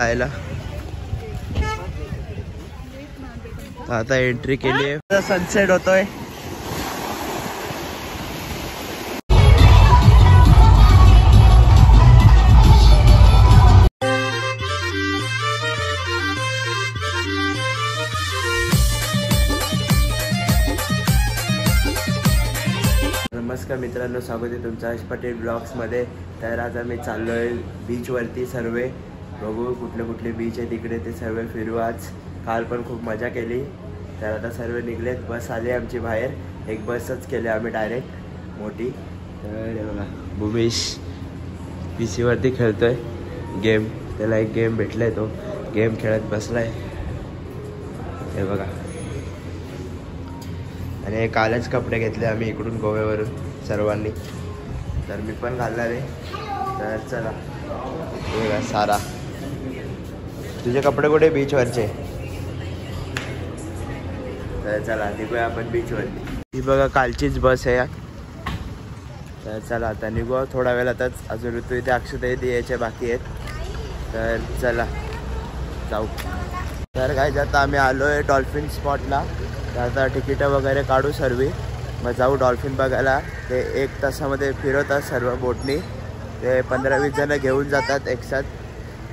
खायला आता एंट्री केली आहे. सनसेट होतोय. नमस्कार मित्रांनो, स्वागत आहे तुमचं हर्ष पटेल ब्लॉग्समध्ये. तर आज आम्ही चाललो आहे बीचवरती. सर्व बघू कुठले कुठले बीच आहे तिकडे, ते सर्व फिरू. आज काल पण खूप मजा केली. तर आता सर्व निघलेत. बस आली आमची बाहेर. एक बसच केली आम्ही डायरेक्ट मोठी. तर बघा भूमेश PC वरती खेळतोय गेम. त्याला एक गेम भेटलाय, तो गेम खेळत बसलाय. हे बघा. आणि कालच कपडे घेतले आम्ही इकडून गोव्यावरून सर्वांनी. तर मी पण घालणार आहे. तर चला. बघा सारा, तुझे कपडे कुठे? बीचवरचे. तर चला निघूया आपण बीचवरती. ही बघा कालचीच बस आहे. तर चला आता निघू. थोडा वेळातच. अजून ऋतू इथे, अक्षता इथे यायचे बाकी आहेत. तर चला जाऊ. तर काय आता आम्ही आलो आहे डॉल्फिन स्पॉटला. तर आता तिकीटं वगैरे काढू सर्व, मग जाऊ डॉल्फिन बघायला. ते 1 तासामध्ये फिरवतात सर्व बोटनी. ते 15-20 जण घेऊन जातात एकसाथ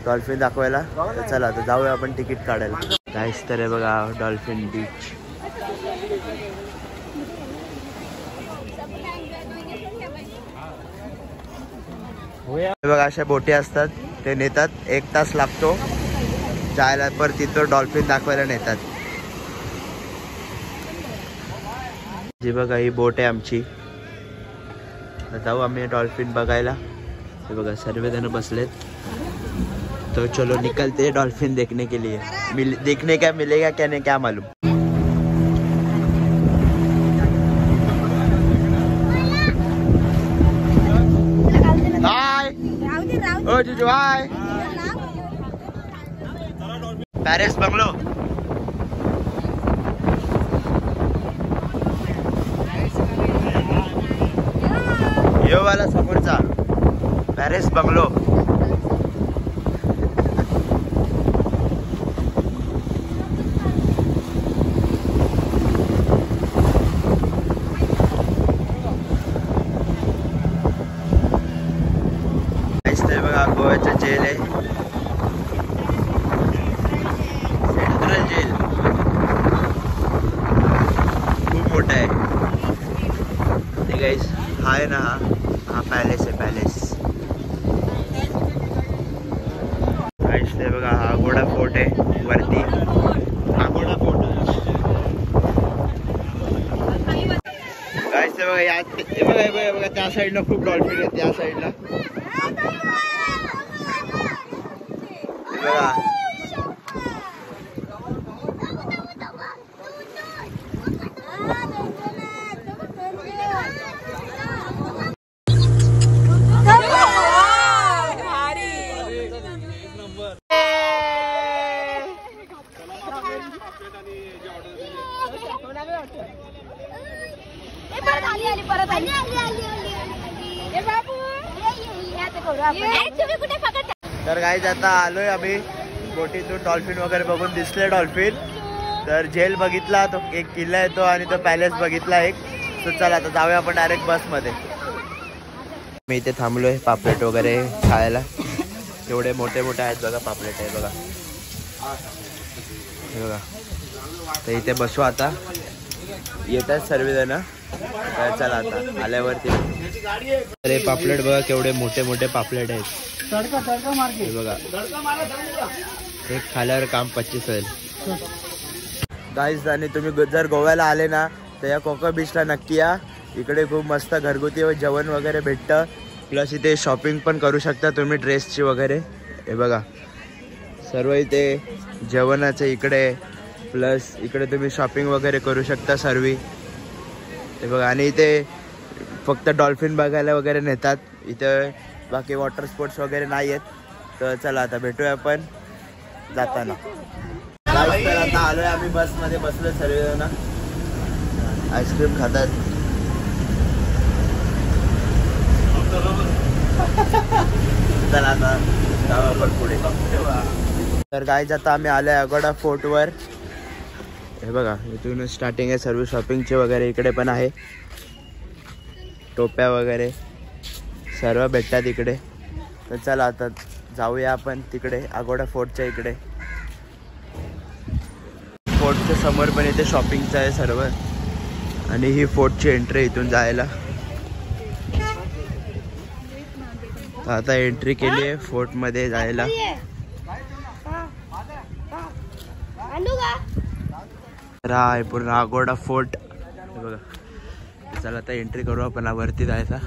डॉल्फिन दाखवायला. तर चला आता जाऊया आपण तिकीट काढायला. काहीच तर आहे बघा डॉल्फिन बीच. बघा अशा बोटी असतात, ते नेतात. 1 तास लागतो जायला, पर तिथं डॉल्फिन दाखवायला नेतात. जी बघा ही बोट आहे आमची. जाऊ आम्ही डॉल्फिन बघायला. हे बघा सर्वजण बसलेत. तो चलो निकलते डॉल्फिन देखने के लिए. देखने क्या मिलेगा क्या नहीं क्या मालूम. हाय ओ जीजू, हाय. Paris bungalow. यो वाला समोरचा पॅरिस बंगलो. बघा गोव्याचं जेल आहे, सेंट्रल जेल. खूप मोठा आहे ते गाईस. हा आहे ना, हा पॅलेस आहे, पॅलेस. गाईस ते बघा हा घोडा फोर्ट आहे वरती. हा घोडा फोर्ट गाईस. ते बघा या, हे बघा हे बघा त्या साईडला खूप डॉल्फिन आहे. त्या साईडला बघा. तर गाईज आता आलोय आम्ही बोटीतून. डॉल्फिन वगैरे बघून दिसले डॉल्फिन. तर जेल बघितला, तो एक किल्ला आहे तो, आणि तो पॅलेस बघितला एक. तर चला आता जाऊया आपण डायरेक्ट बसमध्ये. मी इथे थांबलोय पापलेट वगैरे खायला. एवढे मोठे मोठे आहेत बघा पापलेट आहे बघा. हे बघा. तर इथे बसू आता. येतात सर्वजण. तर चला आता आल्यावरती. अरे पापलेट बघा केवढे मोठे मोठे पापलेट आहेत. हे बघा. एक खाल्यावर काम 25 होईल. गाईज आणि तुम्ही जर गोव्याला आले ना तर या कोका बीचला नक्की या. इकडे खूप मस्त घरगुती जेवण वगैरे भेटतं. प्लस इथे शॉपिंग पण करू शकता तुम्ही ड्रेसची वगैरे. हे बघा सर्व इथे जेवणाचं इकडे. प्लस इकडे तुम्ही शॉपिंग वगैरे करू शकता सर्व. हे बघा. आणि इथे फक्त डॉल्फिन बघायला वगैरे नेतात इथे. बाकी वॉटर स्पोर्ट्स वगैरे नाही आहेत. तर चला आता भेटूया आपण जाताना. तर आता आलोय आम्ही बसमध्ये. बसलो सर्वजण. आईस्क्रीम खातात. चला आता जाऊ आपण पुढे. तर गाईज आता आम्ही आलोय अगोडा फोर्टवर. हे बघा इथून स्टार्टिंग आहे सर्व शॉपिंगचे वगैरे. इकडे पण आहे टोप्या वगैरे सर्व भेटतात इकडे. तर चला आता जाऊया आपण तिकडे अगोडा फोर्टच्या इकडे. फोर्टच्या समोर पण इथे शॉपिंगचं आहे सर्व. आणि ही फोर्टची एंट्री इथून जायला. आता एंट्री केली आहे फोर्टमध्ये जायला. हा आहे पूर्ण अगोडा फोर्ट. बघा चला आता एंट्री करू आपण वरती जायला.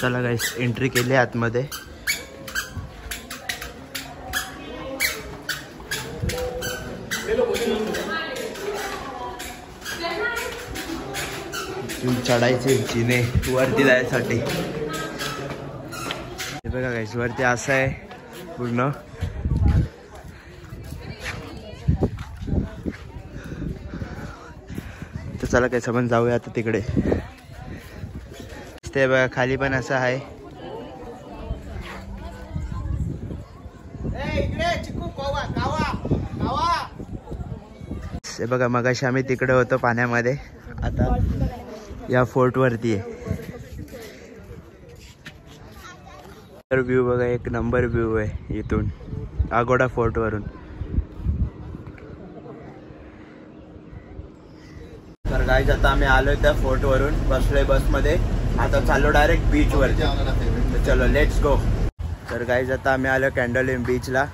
चला गाईस एंट्री केली आतमध्ये. चढायचे जिने वरती जायसाठी. हे बघा गाईस वरती असं आहे पूर्ण. तर चला काय समज जाऊया आता तिकडे. ते बघा खाली पण असं आहे. हे बघा मगाशी आम्ही तिकडे होतो पाण्यामध्ये. आता या फोर्ट वरती आहे. तर व्ह्यू बघा एक नंबर व्ह्यू आहे इथून अगोडा फोर्ट वरून. तर गाईज आता आम्ही आलोय त्या फोर्ट वरून. बसलोय बसमध्ये. आता चाललो डायरेक्ट बीच वर. चलो लेट्स गो. तर गाईज आता आम्ही आलो कॅन्डोलिम बीचला.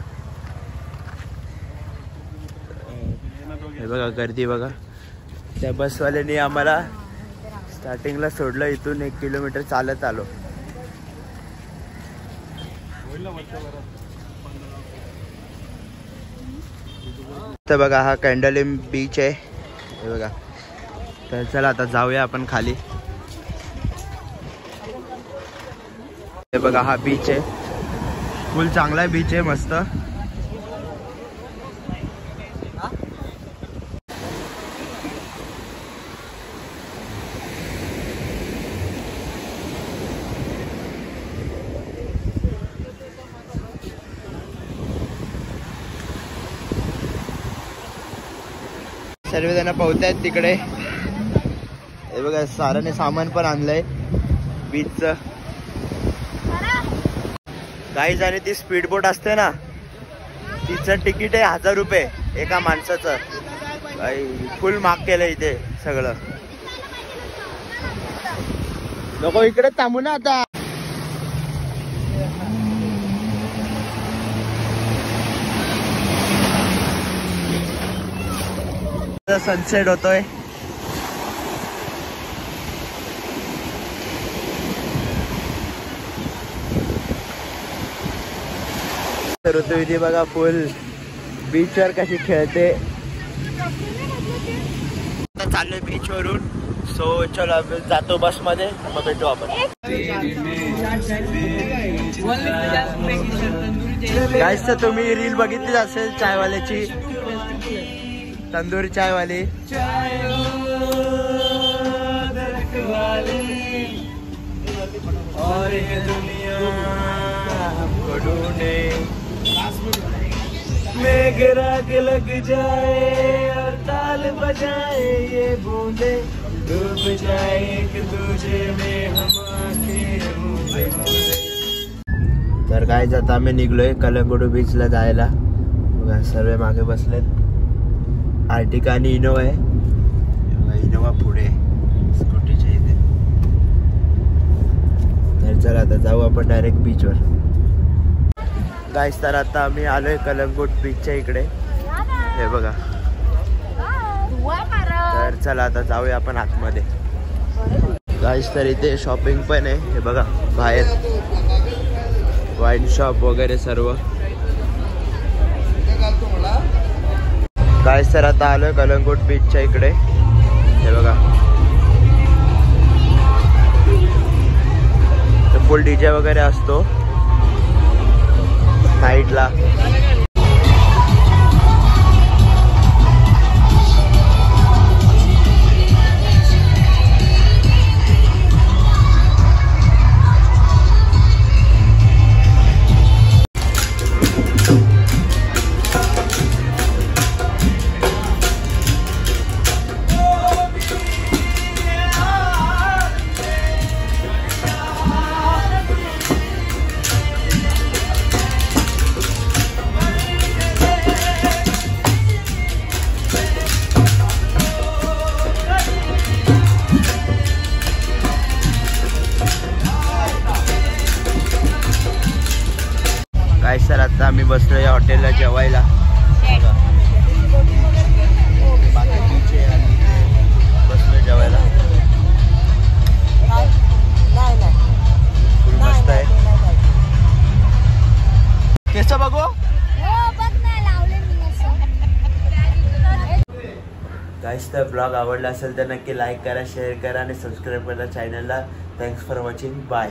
हे बघा गर्दी बघा. त्या बसवाल्याने आम्हाला स्टार्टिंगला सोडलं. इथून 1 किलोमीटर चालत आलो. तर बघा हा कॅन्डोलिम बीच आहे. हे बघा. तर चला आता जाऊया आपण खाली. हे बघा हा बीच आहे. फुल चांगला बीच आहे मस्त. सर्वजण पोहतायत तिकडे. हे बघा साराने सामान पण आणलंय बीचचं. गाईज आणि ती स्पीड बोट असते ना तिचं तिकीट आहे 1000 रुपये एका माणसाचं. फुल महाग केलं इथे सगळं. नको इकडे थांबू ना आता. सनसेट होतोय. ऋतुविधी बघा फुल बीचवर कशी खेळते. चाललोय बीच वरून. सो चलो जातो बस मध्ये. मग भेटू आपण. गाईस तर तुम्ही रील बघितलीच असेल चायवाल्याची. तंदूरी चाय वाली. और ये दुनिया हमको ढूंढे में गिरा के लग जाए और ताल बजाए ये बूंदे डूब जाए एक दूजे में हम तर काय जाता आम्ही निघलोय कलंगुडू बीचला जायला. बघा सर्व मागे बसलेत. आर्टिका आणि इनोवा आहे. इनोवा पुढे स्कूटीच्या इथे. तर चला आता जाऊ आपण डायरेक्ट बीचवर. गाईस तर आता आम्ही आलोय कलंगूट बीचच्या इकडे. हे बघा. तर चला आता जाऊया आपण आतमध्ये. गाईस तर इथे शॉपिंग पण आहे. हे बघा बाहेर वाईन शॉप वगैरे सर्व. गाईस तर आता आलोय कलंगूट बीचच्या इकडे. हे बघा फुल डीजे वगैरे असतो नाईटला. बसलो या हॉटेलला जेवायला. बघा बाकी बीच आहे आणि बसलो जेवायला. फुल मस्त आहे. केस बघू. गाईस तर ब्लॉग आवडला असेल तर नक्की लाईक करा, शेअर करा आणि सबस्क्राईब करा चॅनलला. Thanks for watching. बाय.